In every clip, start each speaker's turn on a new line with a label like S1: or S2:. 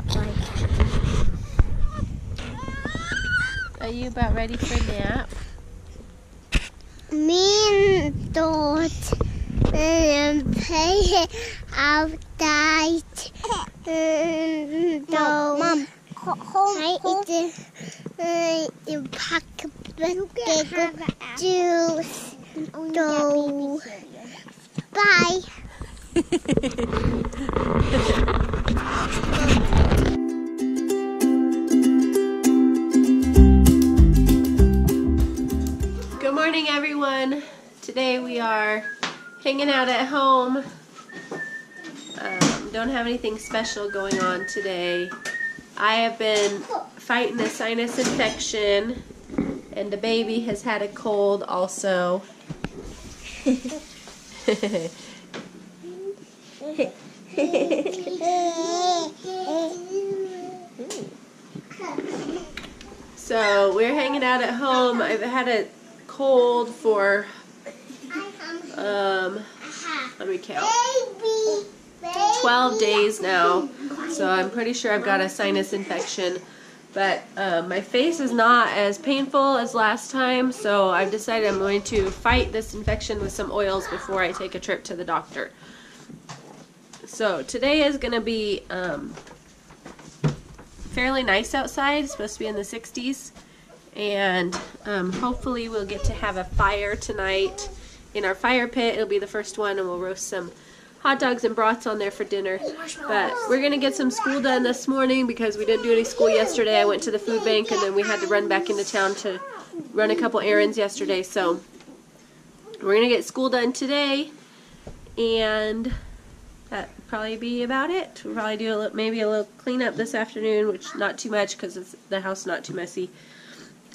S1: nap like? Are you about ready for a nap?
S2: Me and Dot play outside. Mom, you pack pickle juice. So, bye.
S1: Good morning, everyone. Today we are hanging out at home. Don't have anything special going on today. I have been fighting a sinus infection, and the baby has had a cold also. So we're hanging out at home. I've had a cold for let me count, 12 days now, so I'm pretty sure I've got a sinus infection, but my face is not as painful as last time, so I've decided I'm going to fight this infection with some oils before I take a trip to the doctor. So today is going to be fairly nice outside. It's supposed to be in the 60s, and hopefully we'll get to have a fire tonight in our fire pit. It'll be the first one, and we'll roast some hot dogs and brats on there for dinner. But we're going to get some school done this morning because we didn't do any school yesterday. I went to the food bank, and then we had to run back into town to run a couple errands yesterday. So we're going to get school done today, and that'll probably be about it. We'll probably do maybe a little cleanup this afternoon, which not too much because it's the house not too messy.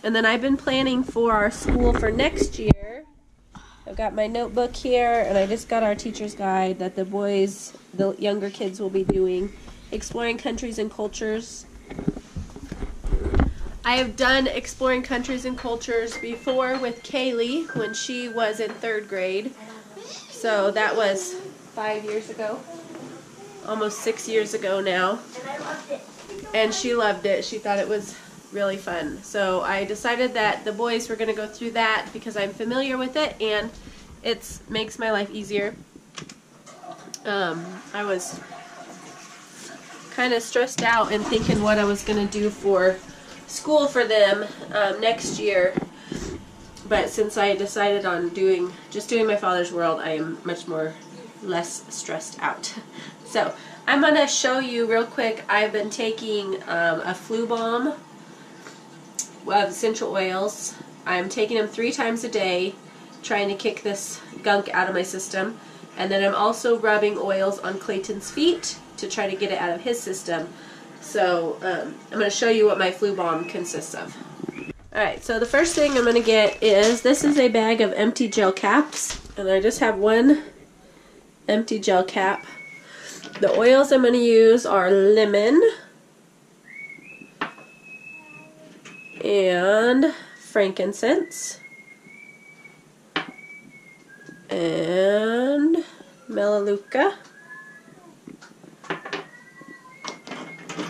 S1: And then I've been planning for our school for next year. I've got my notebook here, and I just got our teacher's guide that the boys, the younger kids, will be doing, exploring countries and cultures. I have done exploring countries and cultures before with Kaylee when she was in 3rd grade. So that was 5 years ago, almost 6 years ago now.
S2: And I loved it.
S1: And she loved it. She thought it was really fun. So I decided that the boys were going to go through that because I'm familiar with it and it makes my life easier. I was kind of stressed out and thinking what I was going to do for school for them next year. But since I decided on just doing my Father's World, I am much less stressed out. So I'm going to show you real quick. I've been taking a flu balm of essential oils. I'm taking them 3 times a day, trying to kick this gunk out of my system. And then I'm also rubbing oils on Clayton's feet to try to get it out of his system. So I'm going to show you what my flu balm consists of. Alright, so the first thing I'm going to get is, this is a bag of empty gel caps, and I just have one empty gel cap. The oils I'm going to use are lemon and frankincense and melaleuca,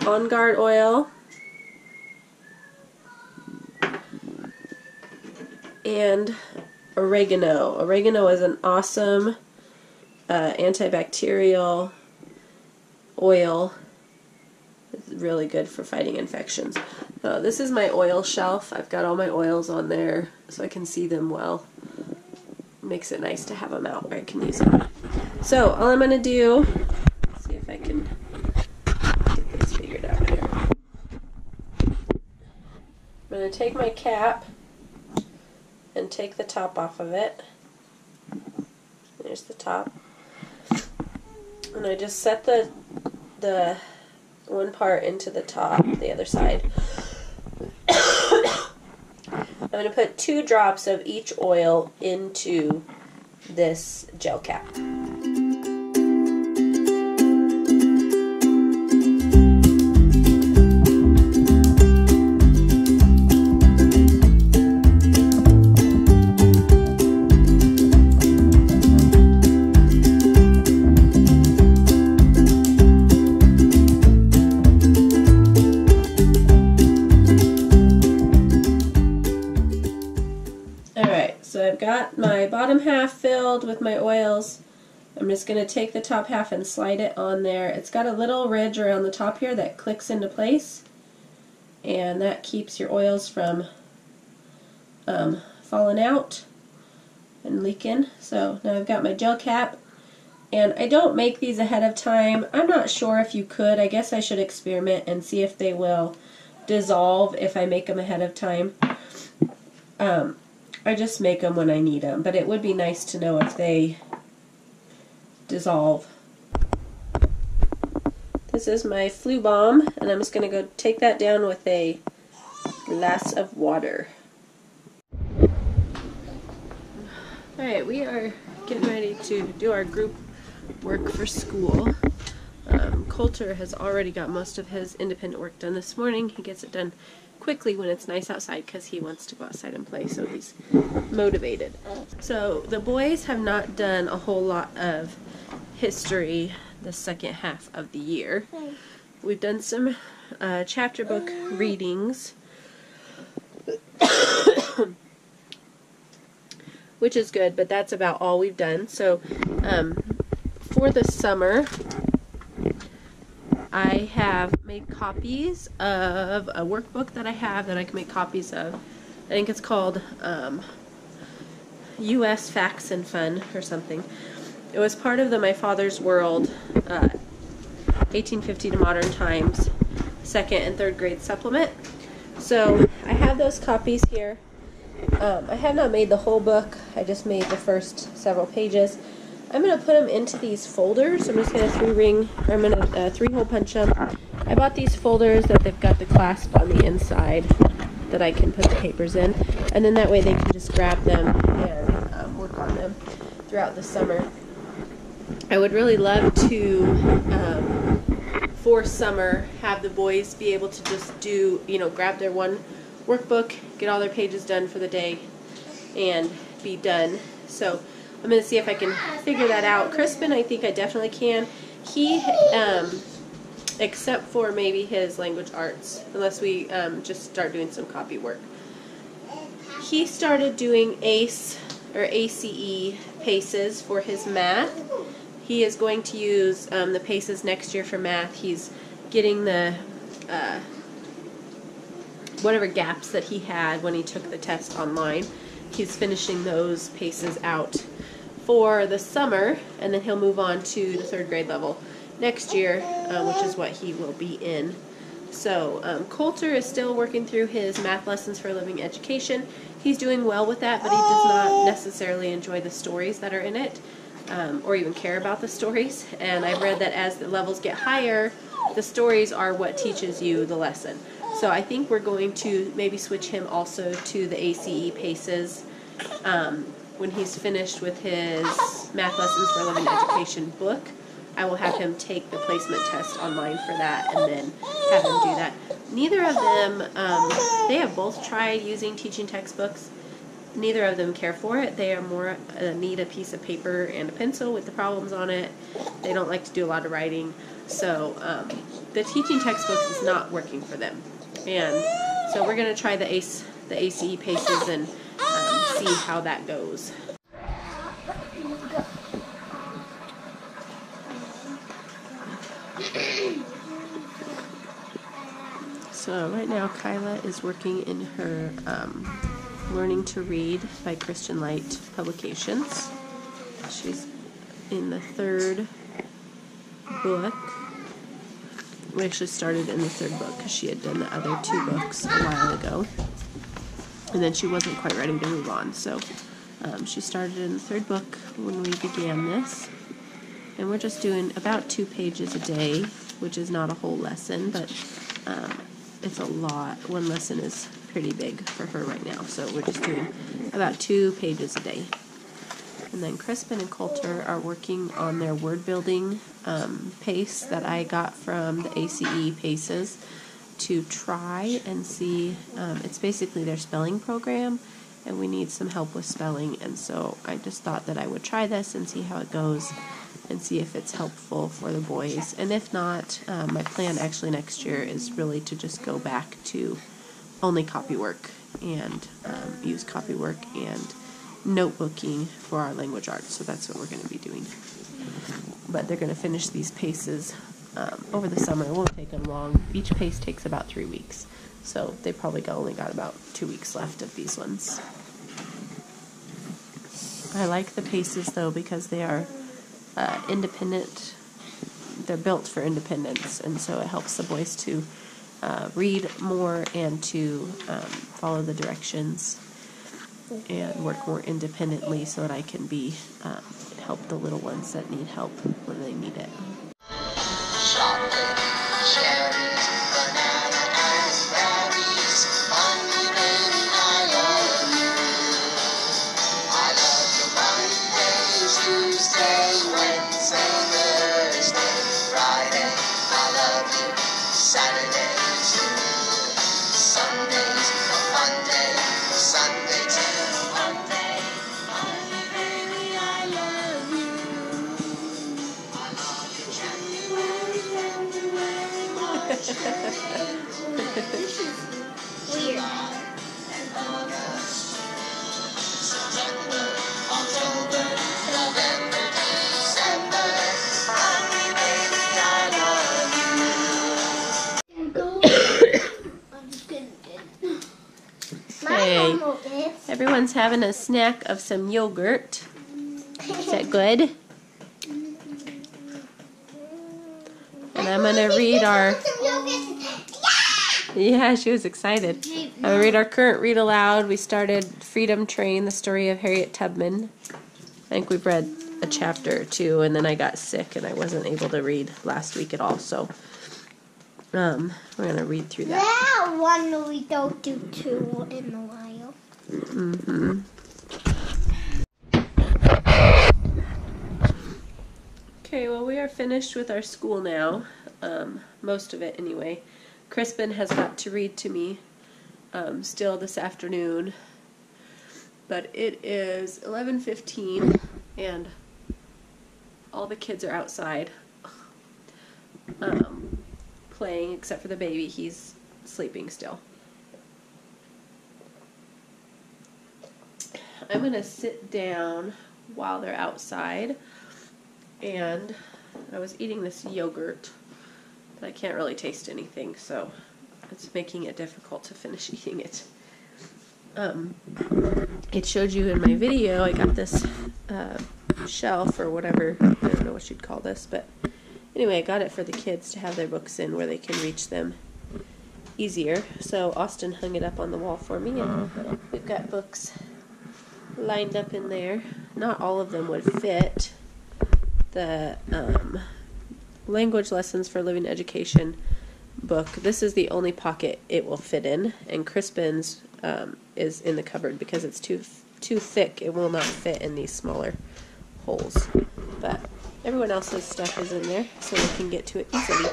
S1: On Guard oil, and oregano. Oregano is an awesome antibacterial oil. It's really good for fighting infections. So this is my oil shelf. I've got all my oils on there so I can see them well. Makes it nice to have them out where I can use them. So all I'm going to do, let's see if I can get this figured out here. I'm going to take my cap and take the top off of it. There's the top. And I just set the one part into the top, the other side. I'm going to put 2 drops of each oil into this gel cap. got my bottom half filled with my oils. I'm just going to take the top half and slide it on there. It's got a little ridge around the top here that clicks into place, and that keeps your oils from falling out and leaking. So now I've got my gel cap, and I don't make these ahead of time. I'm not sure if you could. I guess I should experiment and see if they will dissolve if I make them ahead of time. I just make them when I need them, but it would be nice to know if they dissolve. This is my flu balm, and I'm just going to go take that down with a glass of water. Alright, we are getting ready to do our group work for school. Coulter has already got most of his independent work done this morning. He gets it done quickly when it's nice outside because he wants to go outside and play, so he's motivated. So the boys have not done a whole lot of history the second half of the year. We've done some chapter book readings, which is good, but that's about all we've done. So for the summer, I have made copies of a workbook that I have that I can make copies of. I think it's called U.S. Facts and Fun or something. It was part of the My Father's World 1850 to Modern Times 2nd and 3rd grade supplement. So I have those copies here. I have not made the whole book. I just made the first several pages. I'm going to put them into these folders. I'm just going to three-hole punch them. I bought these folders that they've got the clasp on the inside that I can put the papers in, and then that way they can just grab them and work on them throughout the summer. I would really love to, for summer, have the boys be able to just do, grab their one workbook, get all their pages done for the day, and be done. So I'm going to see if I can figure that out. Crispin, I think I definitely can. He, except for maybe his language arts, unless we just start doing some copy work. He started doing ACE, or ACE paces for his math. He is going to use the paces next year for math. He's getting the whatever gaps that he had when he took the test online. He's finishing those paces out for the summer, and then he'll move on to the 3rd grade level next year, which is what he will be in. So Coulter is still working through his math lessons for living education. He's doing well with that, but he does not necessarily enjoy the stories that are in it, or even care about the stories. And I've read that as the levels get higher, the stories are what teaches you the lesson. So I think we're going to maybe switch him also to the ACE paces when he's finished with his Math Lessons for Living Education book. I will have him take the placement test online for that, and then have him do that. Neither of them, they have both tried using teaching textbooks. Neither of them care for it. They are more need a piece of paper and a pencil with the problems on it. They don't like to do a lot of writing. So the teaching textbooks is not working for them. And so we're going to try the ACE paces and see how that goes. So right now Kyla is working in her Learning to Read by Christian Light Publications. She's in the 3rd book. We actually started in the 3rd book because she had done the other 2 books a while ago, and then she wasn't quite ready to move on. So she started in the 3rd book when we began this, and we're just doing about 2 pages a day, which is not a whole lesson, but it's a lot. One lesson is pretty big for her right now, so we're just doing about 2 pages a day. And then Crispin and Coulter are working on their word building pace that I got from the ACE paces to try and see. It's basically their spelling program, and we need some help with spelling, and so I just thought that I would try this and see how it goes and see if it's helpful for the boys. And if not, my plan actually next year is really to just go back to only copy work and use copy work and notebooking for our language arts, so that's what we're going to be doing. But they're going to finish these paces over the summer. It won't take them long. Each pace takes about 3 weeks, so they probably only got about 2 weeks left of these ones. I like the paces though because they are independent. They're built for independence, and so it helps the boys to read more and to follow the directions and work more independently, so that I can be help the little ones that need help when they need it.
S2: Weird.
S1: Hey, everyone's having a snack of some yogurt. Is that good? And I'm gonna read our... Yeah, she was excited. I'm gonna read our current read aloud. We started Freedom Train, the story of Harriet Tubman. I think we've read a chapter or two, and then I got sick and I wasn't able to read last week at all, so we're gonna read through that.
S2: That one we don't do two in a while.
S1: Mm-hmm. Okay, well, we are finished with our school now. Most of it anyway. Crispin has got to read to me still this afternoon, but it is 11:15 and all the kids are outside playing except for the baby. He's sleeping still. I'm gonna sit down while they're outside, and I was eating this yogurt, but I can't really taste anything, so it's making it difficult to finish eating it. It showed you in my video, I got this shelf or whatever, I don't know what you'd call this, but anyway, I got it for the kids to have their books in where they can reach them easier. So Austin hung it up on the wall for me, and we've got books lined up in there. Not all of them would fit. The language lessons for living education book, this is the only pocket it will fit in, and Crispin's is in the cupboard because it's too thick. It will not fit in these smaller holes, but everyone else's stuff is in there so we can get to it easily.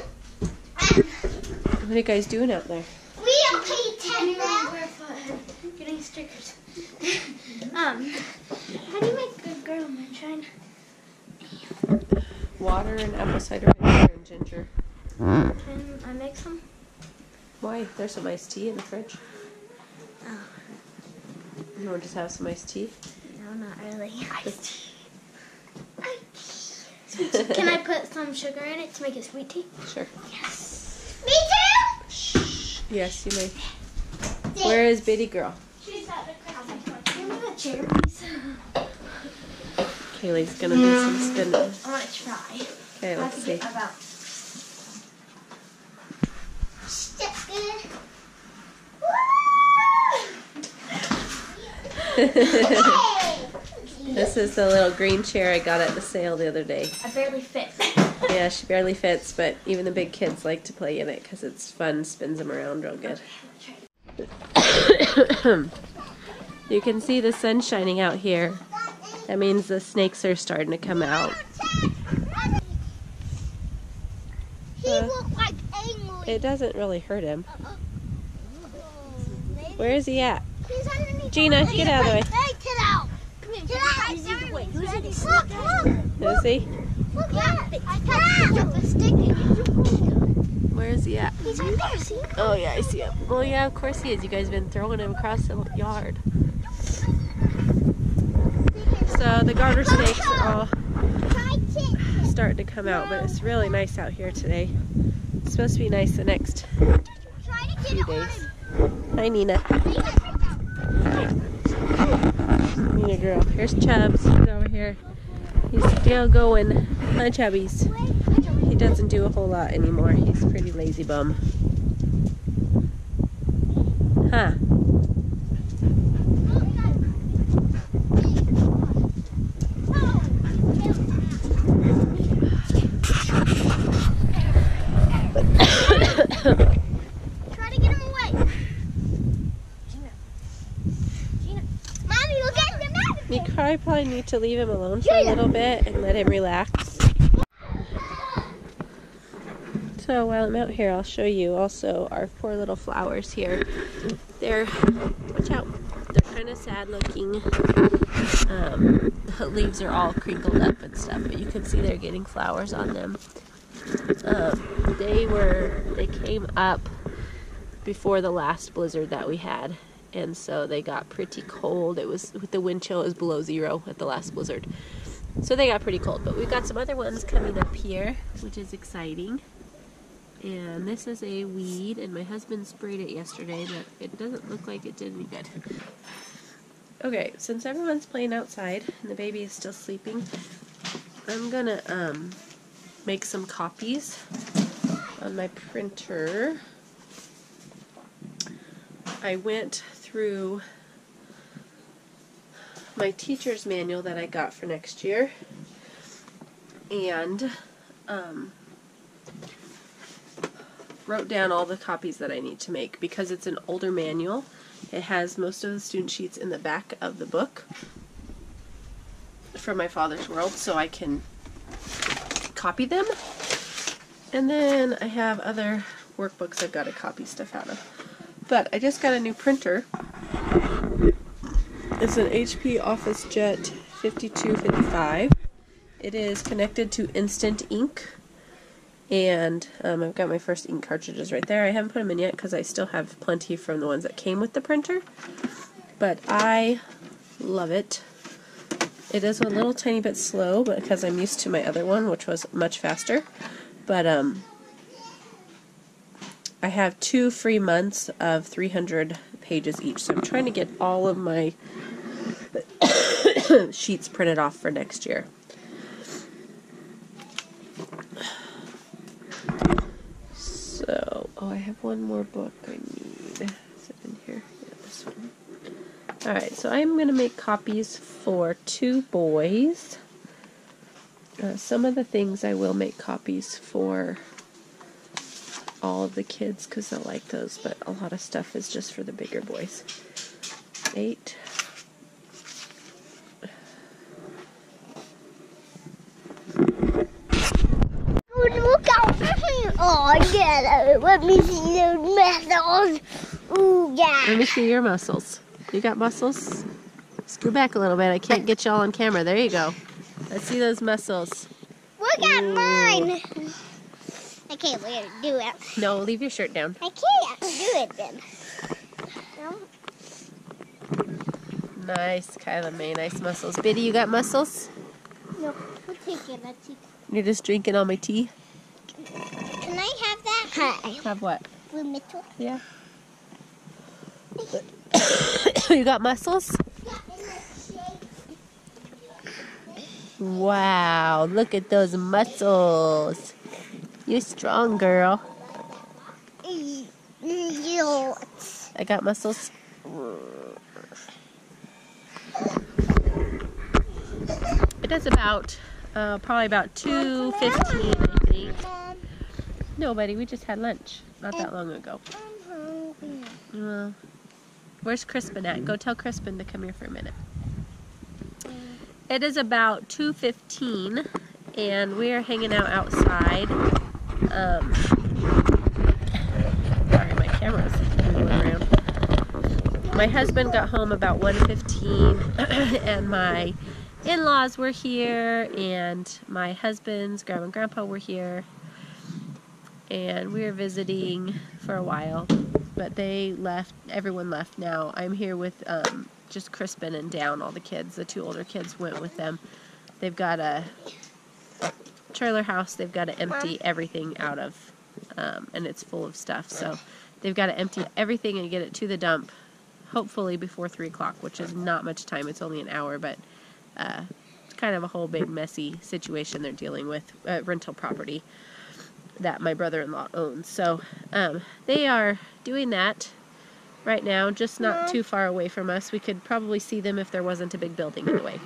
S1: What are you guys doing out there?
S2: We are playing getting stickers. How do you make good girl moonshine?
S1: Water and apple cider vinegar and ginger.
S2: Can I make some?
S1: Why? There's some iced tea in the fridge.
S2: Oh.
S1: You want to just have some iced tea?
S2: No, not really. Iced tea. Can I put some sugar in it to make it sweet tea?
S1: Sure.
S2: Yes. Me too?
S1: Shh. Yes, you may. Where is baby girl?
S2: She's at the Give me a chair, please.
S1: Kaylee's gonna do some spinning.
S2: I want to try.
S1: Okay, let's see. This is the little green chair I got at the sale the other day.
S2: I barely fit.
S1: Yeah, she barely fits, but even the big kids like to play in it because it's fun, spins them around real good. You can see the sun shining out here. That means the snakes are starting to come out.
S2: He looked like angry.
S1: It doesn't really hurt him. Where is he at?
S2: He's underneath.
S1: Gina, get out of the way.
S2: Hey, get out. Come here, get out. Look,
S1: Is he?
S2: Look, I got a stick.
S1: Where is he at?
S2: He's right there, see?
S1: Oh yeah, I see him. Well, yeah, of course he is. You guys have been throwing him across the yard. So the garter snakes are all starting to come out, but it's really nice out here today. It's supposed to be nice the next few days. Hi, Nina. Nina girl. Here's Chubbs. He's over here. He's still going. Hi, Chubbies. He doesn't do a whole lot anymore. He's a pretty lazy bum. Huh.
S2: Try to get him away. Gina. Mommy, look at him.
S1: You probably need to leave him alone for a little bit and let him relax. So while I'm out here, I'll show you also our poor little flowers here. They're, watch out, they're kind of sad looking. The leaves are all crinkled up and stuff, but you can see they're getting flowers on them. They came up before the last blizzard that we had, and so they got pretty cold. It was, with the wind chill, it was below 0 at the last blizzard. So they got pretty cold, but we've got some other ones coming up here, which is exciting. And this is a weed, and my husband sprayed it yesterday, but it doesn't look like it did any good. Okay, since everyone's playing outside and the baby is still sleeping, I'm gonna make some copies on my printer. I went through my teacher's manual that I got for next year, and wrote down all the copies that I need to make. Because it's an older manual, it has most of the student sheets in the back of the book from my father's world, so I can copy them. And then I have other workbooks I've got to copy stuff out of. But I just got a new printer. It's an HP OfficeJet 5255. It is connected to Instant Ink. And I've got my first ink cartridges right there. I haven't put them in yet because I still have plenty from the ones that came with the printer. But I love it. It is a little tiny bit slow, but because I'm used to my other one, which was much faster. But I have 2 free months of 300 pages each, so I'm trying to get all of my sheets printed off for next year. So, oh, I have one more book I need. Is it in here? Yeah, this one. Alright, so I'm going to make copies for 2 boys. Some of the things I will make copies for all of the kids because they'll like those, but a lot of stuff is just for the bigger boys. 8.
S2: Look out. Oh, yeah. Let me see those muscles. Ooh, yeah.
S1: Let me see your muscles. You got muscles? Screw back a little bit. I can't get y'all on camera. There you go. Let's see those muscles.
S2: Look at mine. I can't let it do it.
S1: No, leave your shirt down.
S2: I can't do it then. No?
S1: Nice, Kyla May. Nice muscles. Biddy, you got muscles?
S2: No, we'll take it. Let's see.
S1: You're just drinking all my tea?
S2: Can I have that? Hi.
S1: Have what?
S2: Blue Mitchell.
S1: Yeah. You got muscles? Wow, look at those muscles. You're strong, girl. I got muscles. It does about, probably about 2:15, I think. No, buddy, we just had lunch not that long ago. Where's Crispin at? Go tell Crispin to come here for a minute. It is about 2:15, and we are hanging out outside. Sorry, my camera's moving around. My husband got home about 1:15, and my in-laws were here, and my husband's grandma and grandpa were here, and we were visiting for a while, but they left. Everyone left now. I'm here with just crisping and down all the kids. The 2 older kids went with them. They've got a trailer house they've got to empty everything out of, and it's full of stuff. So they've got to empty everything and get it to the dump, hopefully before 3 o'clock, which is not much time. It's only an hour, but it's kind of a whole big messy situation they're dealing with, rental property that my brother-in-law owns. So they are doing that right now, just not too far away from us. We could probably see them if there wasn't a big building in the way.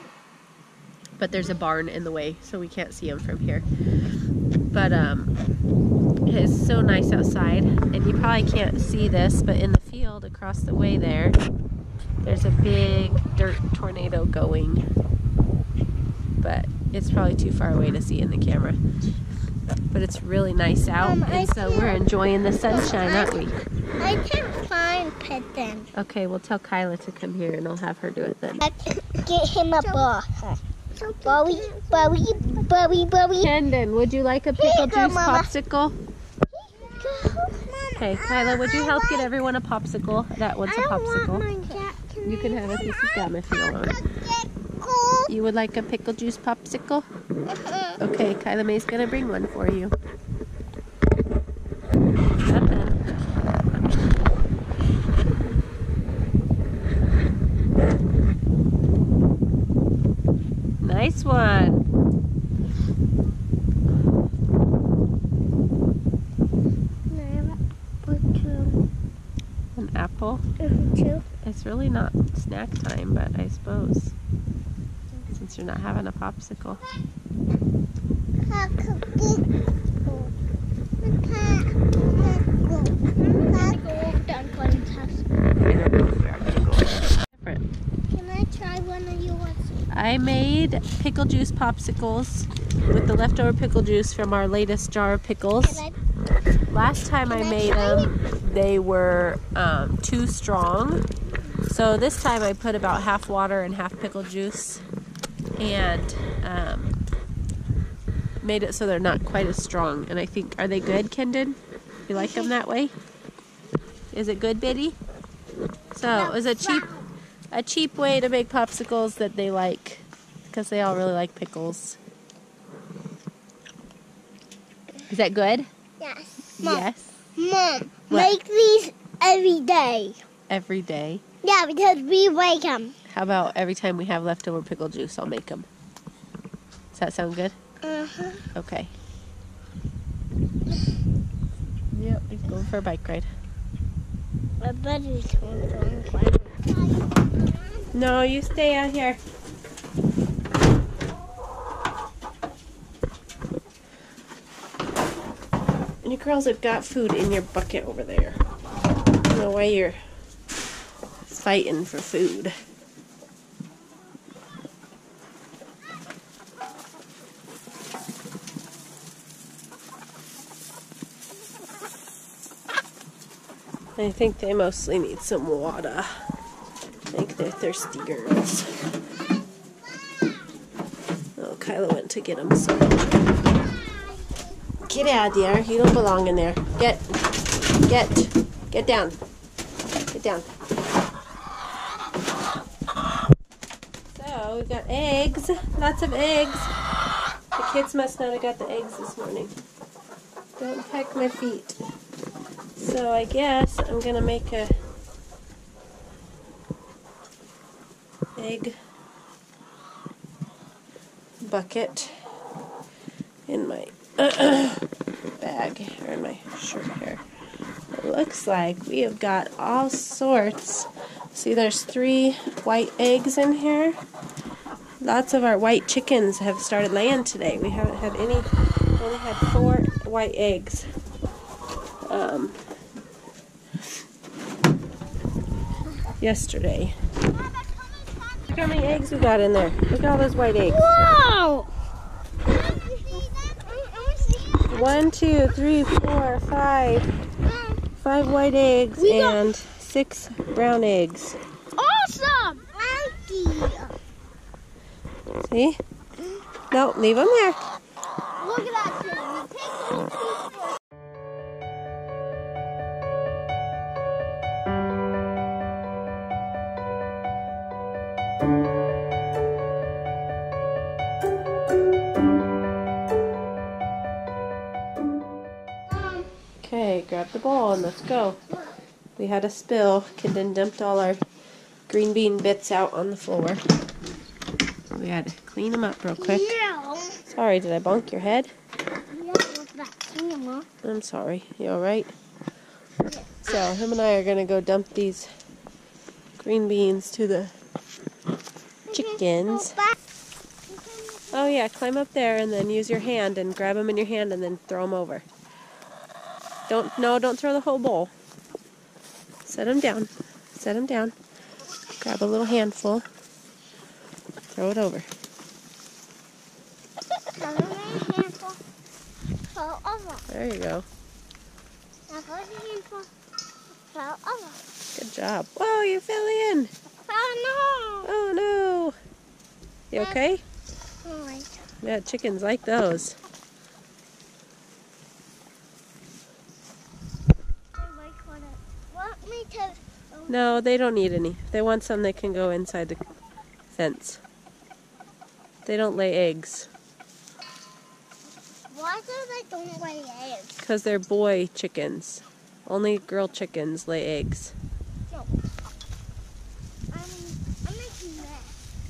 S1: But there's a barn in the way, so we can't see them from here. But it's so nice outside, and you probably can't see this, but in the field across the way there's a big dirt tornado going. But it's probably too far away to see in the camera. But it's really nice out, and so we're enjoying the sunshine, aren't we?
S2: I can't find Pippin.
S1: Okay, we'll tell Kyla to come here, and I'll have her do it then.
S2: Get him a ball. Bobby.
S1: Kendon, would you like a pickle juice popsicle? Okay, Kyla, would you help get everyone a popsicle? That one's a popsicle. You can have a piece of gum if you want. You would like a pickle juice popsicle? Okay, Kyla May's gonna bring one for you. Nice one. An apple? It's really not snack time, but I suppose, since you're not having a popsicle.
S2: Can I try one of yours?
S1: I made pickle juice popsicles with the leftover pickle juice from our latest jar of pickles. Last time I made them, they were too strong. So this time I put about half water and half pickle juice, and made it so they're not quite as strong. And I think, are they good, Kendon? You like them that way? Is it good, Biddy? So it was a cheap way to make popsicles that they like, because they all really like pickles. Is that good?
S2: Yes. Mom,
S1: yes.
S2: Mom,
S1: What?
S2: make these every day.
S1: Every day?
S2: Yeah, because we like them.
S1: How about every time we have leftover pickle juice, I'll make them. Does that sound good?
S2: Uh-huh.
S1: Okay. Yep, he's going for a bike ride.
S2: I bet he's going for a bike.
S1: No, you stay out here. And you girls have got food in your bucket over there. I don't know why you're fighting for food. I think they mostly need some water. I think they're thirsty girls. Oh, Kyla went to get them some. Get out of there. You don't belong in there. Get down. Get down. So, we've got eggs. Lots of eggs. The kids must not have got the eggs this morning. Don't peck my feet. So I guess I'm gonna make a egg bucket in my bag, or in my shirt here. It looks like we have got all sorts. See, there's 3 white eggs in here. Lots of our white chickens have started laying today. We haven't had any, we only had 4 white eggs. Yesterday. Look how many eggs we got in there. Look at all those white eggs.
S2: Wow!
S1: 1, 2, 3, 4, 5. 5 white eggs and 6 brown eggs.
S2: Awesome!
S1: See? No, leave them there.
S2: Look at that thing.
S1: Okay, grab the bowl and let's go. We had a spill. Kitten dumped all our green bean bits out on the floor. We had to clean them up real quick.
S2: Yeah.
S1: Sorry, did I bonk your head?
S2: Yeah, what's that? Cinema.
S1: I'm sorry. You alright? So, him and I are going to go dump these green beans to the chickens. Oh yeah, climb up there and then use your hand and grab them in your hand and then throw them over. Don't throw the whole bowl. Set them down. Set them down. Grab a little handful. Throw it over. There you go. Good job. Whoa, you fell in.
S2: Oh no.
S1: Oh no. You okay?
S2: Alright.
S1: Yeah, chickens like those.
S2: Want me to?
S1: No, they don't need any. If they want some, they can go inside the fence. They don't lay eggs.
S2: Why do they don't lay eggs?
S1: Because they're boy chickens. Only girl chickens lay eggs.
S2: No. I'm making that.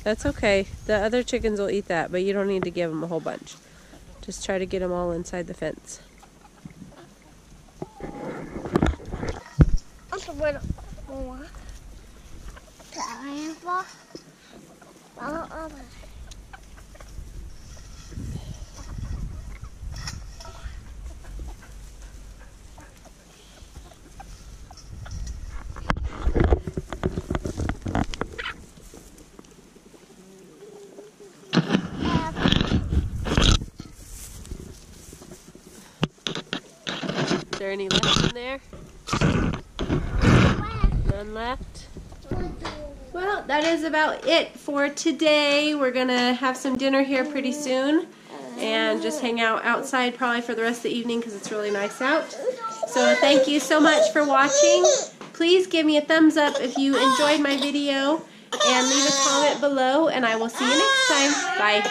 S1: That's okay. The other chickens will eat that, but you don't need to give them a whole bunch. Just try to get them all inside the fence.
S2: Just a little more.
S1: Is there any left in there? None left? Well, that is about it for today. We're going to have some dinner here pretty soon and just hang out outside probably for the rest of the evening because it's really nice out. So thank you so much for watching. Please give me a thumbs up if you enjoyed my video and leave a comment below, and I will see you next time. Bye.